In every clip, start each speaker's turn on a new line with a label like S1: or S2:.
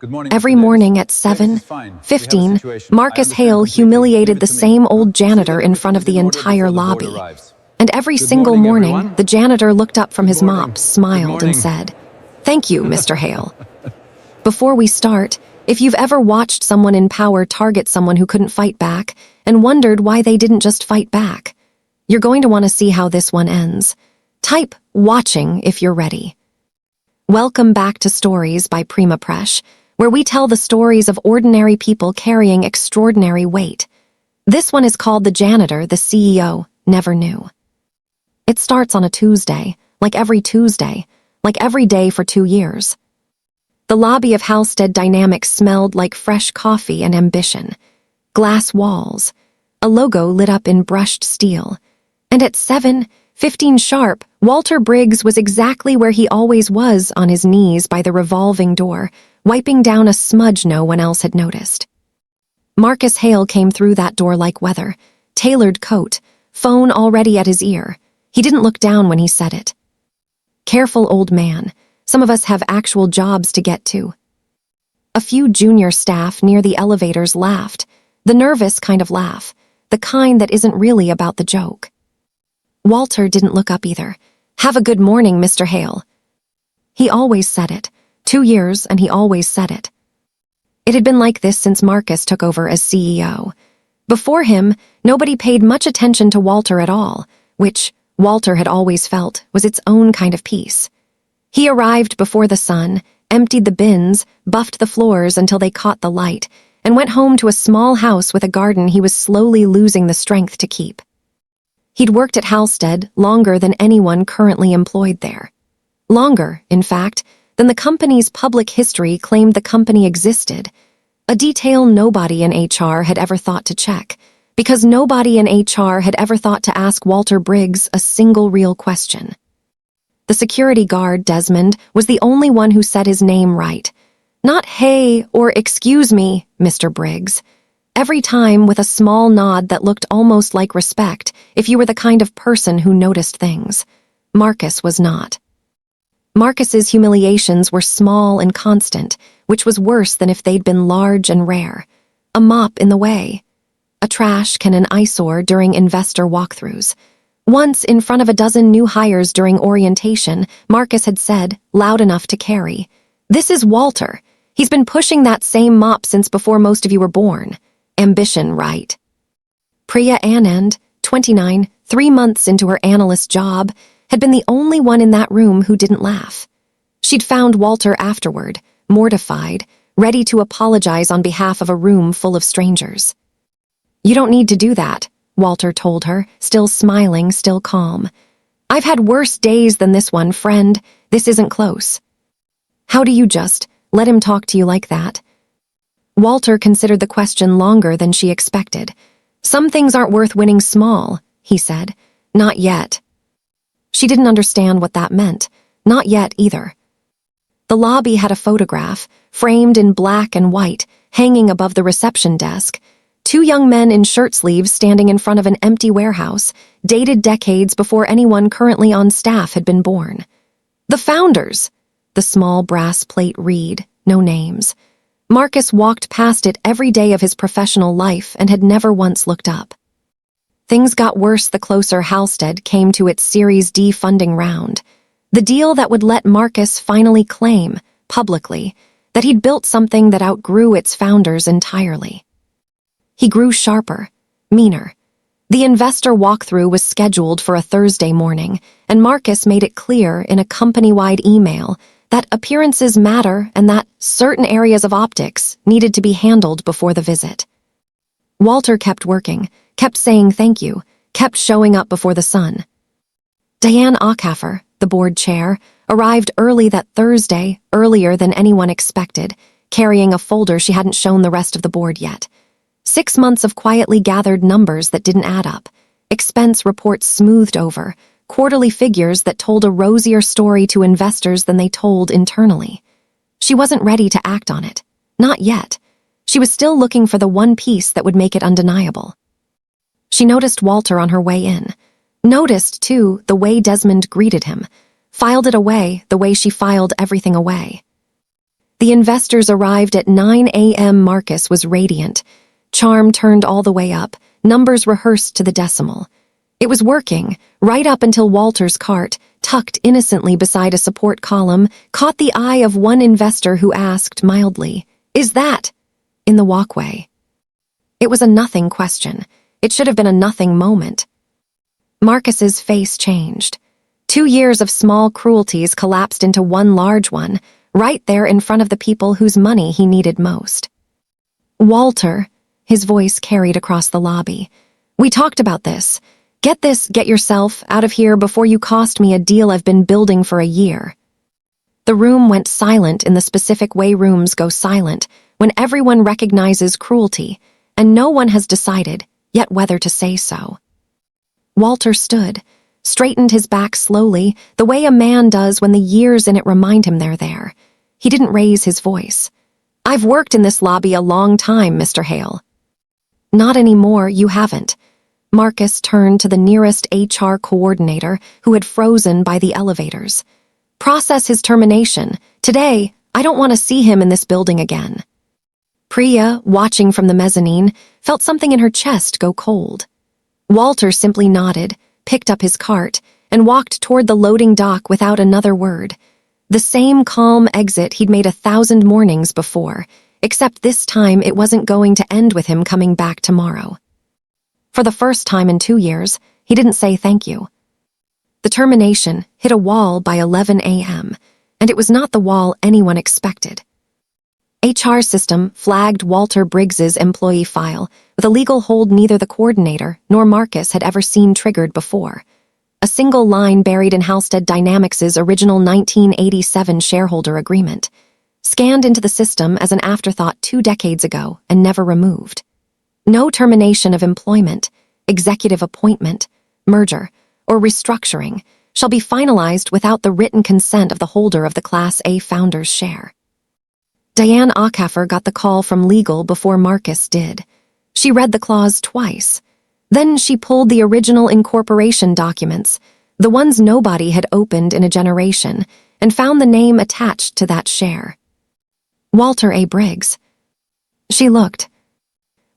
S1: Good morning,
S2: Every
S1: Mr. Davis.
S2: morning at
S1: Yes, this is fine. We have a
S2: 7:15,
S1: situation. I
S2: Marcus
S1: understand
S2: Hale
S1: completely.
S2: humiliated
S1: Leave
S2: the
S1: it to me.
S2: same old
S1: See that
S2: janitor in front
S1: everything
S2: of
S1: is
S2: the
S1: in order
S2: entire
S1: before the board
S2: lobby.
S1: arrives.
S2: And every
S1: Good
S2: single
S1: morning,
S2: morning,
S1: everyone.
S2: the janitor looked up from
S1: Good
S2: his
S1: morning.
S2: mop,
S1: Good
S2: smiled, and
S1: morning.
S2: said, "Thank you, Mr. Hale." Before we start, if you've ever watched someone in power target someone who couldn't fight back and wondered why they didn't just fight back, you're going to want to see how this one ends. Type "watching" if you're ready. Welcome back to Stories by Prima Presh, where we tell the stories of ordinary people carrying extraordinary weight. This one is called The Janitor the CEO Never Knew. It starts on a Tuesday, like every day for 2 years. The lobby of Halstead Dynamics smelled like fresh coffee and ambition. Glass walls, a logo lit up in brushed steel. And at 7:15 sharp, Walter Briggs was exactly where he always was, on his knees by the revolving door, wiping down a smudge no one else had noticed. Marcus Hale came through that door like weather, tailored coat, phone already at his ear. He didn't look down when he said it. "Careful, old man. Some of us have actual jobs to get to." A few junior staff near the elevators laughed, the nervous kind of laugh, the kind that isn't really about the joke. Walter didn't look up either. "Have a good morning, Mr. Hale." He always said it. 2 years, and he always said it. It had been like this since Marcus took over as CEO. Before him, nobody paid much attention to Walter at all, which, Walter had always felt, was its own kind of peace. He arrived before the sun, emptied the bins, buffed the floors until they caught the light, and went home to a small house with a garden he was slowly losing the strength to keep. He'd worked at Halstead longer than anyone currently employed there. Longer, in fact, than the company's public history claimed the company existed, a detail nobody in HR had ever thought to check, because nobody in HR had ever thought to ask Walter Briggs a single real question. The security guard, Desmond, was the only one who said his name right. Not "Hey" or "Excuse me, Mr. Briggs." Every time with a small nod that looked almost like respect if you were the kind of person who noticed things. Marcus was not. Marcus's humiliations were small and constant, which was worse than if they'd been large and rare. A mop in the way. A trash can, an eyesore during investor walkthroughs. Once, in front of a dozen new hires during orientation, Marcus had said, loud enough to carry, "This is Walter. He's been pushing that same mop since before most of you were born. Ambition, right?" Priya Anand, 29, 3 months into her analyst job, had been the only one in that room who didn't laugh. She'd found Walter afterward, mortified, ready to apologize on behalf of a room full of strangers. "You don't need to do that," Walter told her, still smiling, still calm. "I've had worse days than this one, friend. This isn't close." "How do you just let him talk to you like that?" Walter considered the question longer than she expected. "Some things aren't worth winning small," he said. "Not yet." She didn't understand what that meant. Not yet, either. The lobby had a photograph, framed in black and white, hanging above the reception desk. 2 young men in shirt sleeves standing in front of an empty warehouse, dated decades before anyone currently on staff had been born. "The founders," the small brass plate read, no names. Marcus walked past it every day of his professional life and had never once looked up. Things got worse the closer Halstead came to its Series D funding round. The deal that would let Marcus finally claim, publicly, that he'd built something that outgrew its founders entirely. He grew sharper, meaner. The investor walkthrough was scheduled for a Thursday morning, and Marcus made it clear in a company-wide email that appearances matter and that certain areas of optics needed to be handled before the visit. Walter kept working, kept saying thank you, kept showing up before the sun. Diane Ockhafer, the board chair, arrived early that Thursday, earlier than anyone expected, carrying a folder she hadn't shown the rest of the board yet. 6 months of quietly gathered numbers that didn't add up, expense reports smoothed over, quarterly figures that told a rosier story to investors than they told internally. She wasn't ready to act on it. Not yet. She was still looking for the one piece that would make it undeniable. She noticed Walter on her way in. Noticed, too, the way Desmond greeted him. Filed it away the way she filed everything away. The investors arrived at 9 a.m. Marcus was radiant. Charm turned all the way up, numbers rehearsed to the decimal. It was working, right up until Walter's cart, tucked innocently beside a support column, caught the eye of one investor who asked mildly, "Is that?" in the walkway. It was a nothing question. It should have been a nothing moment. Marcus's face changed. 2 years of small cruelties collapsed into one large one, right there in front of the people whose money he needed most. "Walter," his voice carried across the lobby. "We talked about this. Get yourself out of here before you cost me a deal I've been building for a year." The room went silent in the specific way rooms go silent when everyone recognizes cruelty, and no one has decided yet whether to say so. Walter stood, straightened his back slowly, the way a man does when the years in it remind him they're there. He didn't raise his voice. "I've worked in this lobby a long time, Mr. Hale." "Not anymore, you haven't." Marcus turned to the nearest HR coordinator who had frozen by the elevators. "Process his termination. Today, I don't want to see him in this building again." Priya, watching from the mezzanine, felt something in her chest go cold. Walter simply nodded, picked up his cart, and walked toward the loading dock without another word. The same calm exit he'd made 1,000 mornings before, except this time it wasn't going to end with him coming back tomorrow. For the first time in 2 years, he didn't say thank you. The termination hit a wall by 11 a.m., and it was not the wall anyone expected. HR system flagged Walter Briggs's employee file with a legal hold neither the coordinator nor Marcus had ever seen triggered before. A single line buried in Halstead Dynamics' original 1987 shareholder agreement, scanned into the system as an afterthought 2 decades ago and never removed. No termination of employment, executive appointment, merger, or restructuring shall be finalized without the written consent of the holder of the Class A founder's share. Diane Acaffer got the call from legal before Marcus did. She read the clause twice. Then she pulled the original incorporation documents, the ones nobody had opened in a generation, and found the name attached to that share. Walter A. Briggs. She looked,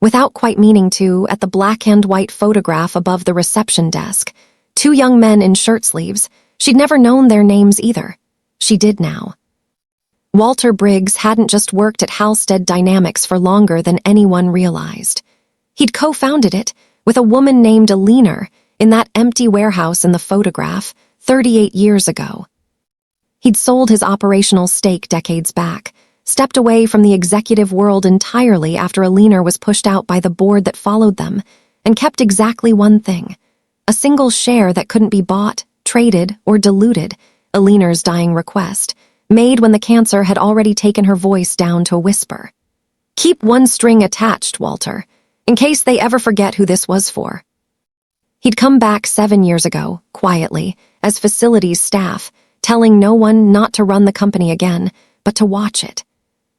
S2: without quite meaning to, at the black-and-white photograph above the reception desk. 2 young men in shirt sleeves. She'd never known their names either. She did now. Walter Briggs hadn't just worked at Halstead Dynamics for longer than anyone realized. He'd co-founded it with a woman named Alina in that empty warehouse in the photograph 38 years ago. He'd sold his operational stake decades back, stepped away from the executive world entirely after Alina was pushed out by the board that followed them, and kept exactly one thing: a single share that couldn't be bought, traded, or diluted, Alina's dying request, made when the cancer had already taken her voice down to a whisper. "Keep one string attached, Walter, in case they ever forget who this was for." He'd come back 7 years ago, quietly, as facilities staff, telling no one not to run the company again, but to watch it.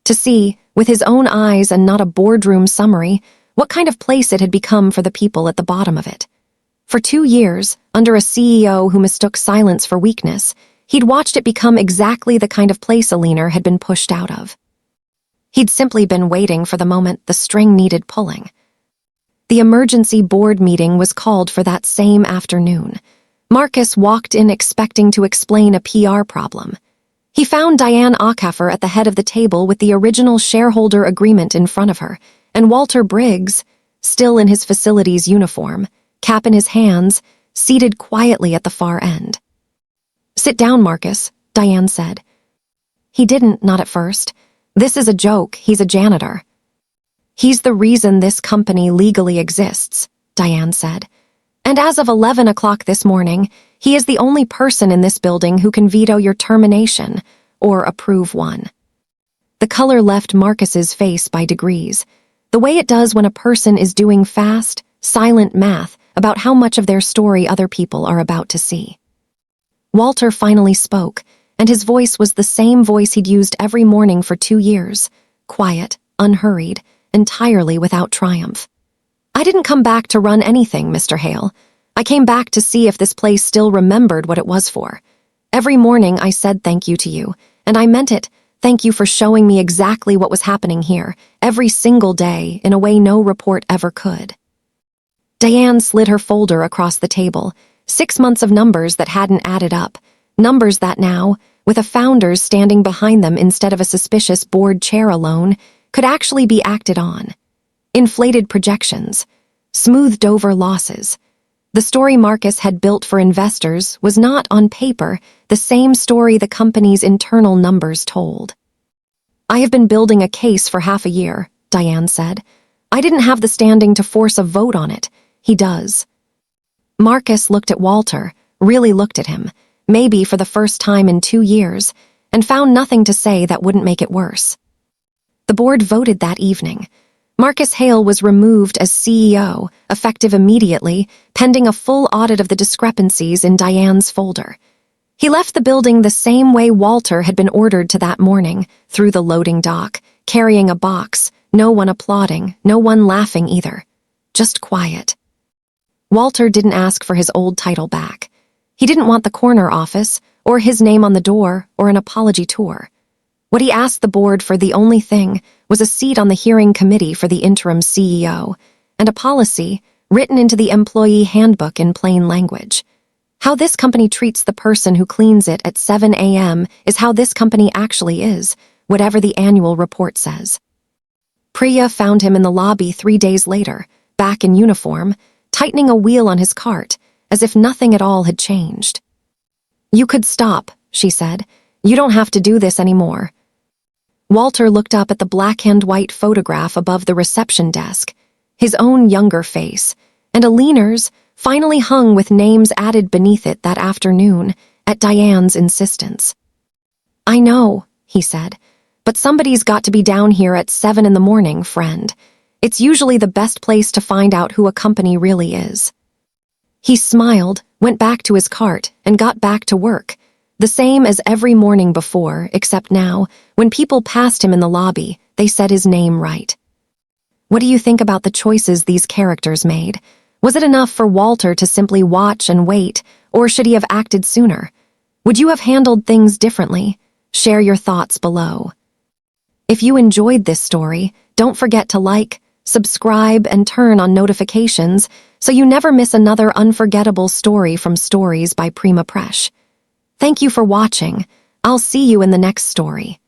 S2: To see, with his own eyes and not a boardroom summary, what kind of place it had become for the people at the bottom of it. For 2 years, under a CEO who mistook silence for weakness, he'd watched it become exactly the kind of place Alina had been pushed out of. He'd simply been waiting for the moment the string needed pulling. The emergency board meeting was called for that same afternoon. Marcus walked in expecting to explain a PR problem. He found Diane Acaffer at the head of the table with the original shareholder agreement in front of her, and Walter Briggs, still in his facilities uniform, cap in his hands, seated quietly at the far end. "Sit down, Marcus," Diane said. He didn't, not at first. "This is a joke, he's a janitor." "He's the reason this company legally exists," Diane said. "And as of 11 o'clock this morning, he is the only person in this building who can veto your termination, or approve one." The color left Marcus's face by degrees, the way it does when a person is doing fast, silent math about how much of their story other people are about to see. Walter finally spoke, and his voice was the same voice he'd used every morning for 2 years, quiet, unhurried, entirely without triumph. "I didn't come back to run anything, Mr. Hale. I came back to see if this place still remembered what it was for. Every morning I said thank you to you, and I meant it, Thank you for showing me exactly what was happening here, every single day, in a way no report ever could. Diane slid her folder across the table, 6 months of numbers that hadn't added up, numbers that now, with a founders standing behind them instead of a suspicious board chair alone, could actually be acted on. Inflated projections, smoothed-over losses. The story Marcus had built for investors was not, on paper, the same story the company's internal numbers told. I have been building a case for half a year, Diane said. I didn't have the standing to force a vote on it. He does. Marcus looked at Walter, really looked at him, maybe for the first time in 2 years, and found nothing to say that wouldn't make it worse. The board voted that evening. Marcus Hale was removed as CEO, effective immediately, pending a full audit of the discrepancies in Diane's folder. He left the building the same way Walter had been ordered to that morning, through the loading dock, carrying a box, no one applauding, no one laughing either. Just quiet. Walter didn't ask for his old title back. He didn't want the corner office, or his name on the door, or an apology tour. What he asked the board for, the only thing, was a seat on the hearing committee for the interim CEO, and a policy written into the employee handbook in plain language. How this company treats the person who cleans it at 7 a.m. is how this company actually is, whatever the annual report says. Priya found him in the lobby 3 days later, back in uniform, tightening a wheel on his cart, as if nothing at all had changed. "You could stop," she said. "You don't have to do this anymore." Walter looked up at the black-and-white photograph above the reception desk, his own younger face, and Aline's, finally hung with names added beneath it that afternoon, at Diane's insistence. "I know," he said, "but somebody's got to be down here at 7 in the morning, friend. It's usually the best place to find out who a company really is." He smiled, went back to his cart, and got back to work, the same as every morning before, except now, when people passed him in the lobby, they said his name right. What do you think about the choices these characters made? Was it enough for Walter to simply watch and wait, or should he have acted sooner? Would you have handled things differently? Share your thoughts below. If you enjoyed this story, don't forget to like, subscribe, and turn on notifications so you never miss another unforgettable story from Stories by Prima Presh. Thank you for watching. I'll see you in the next story.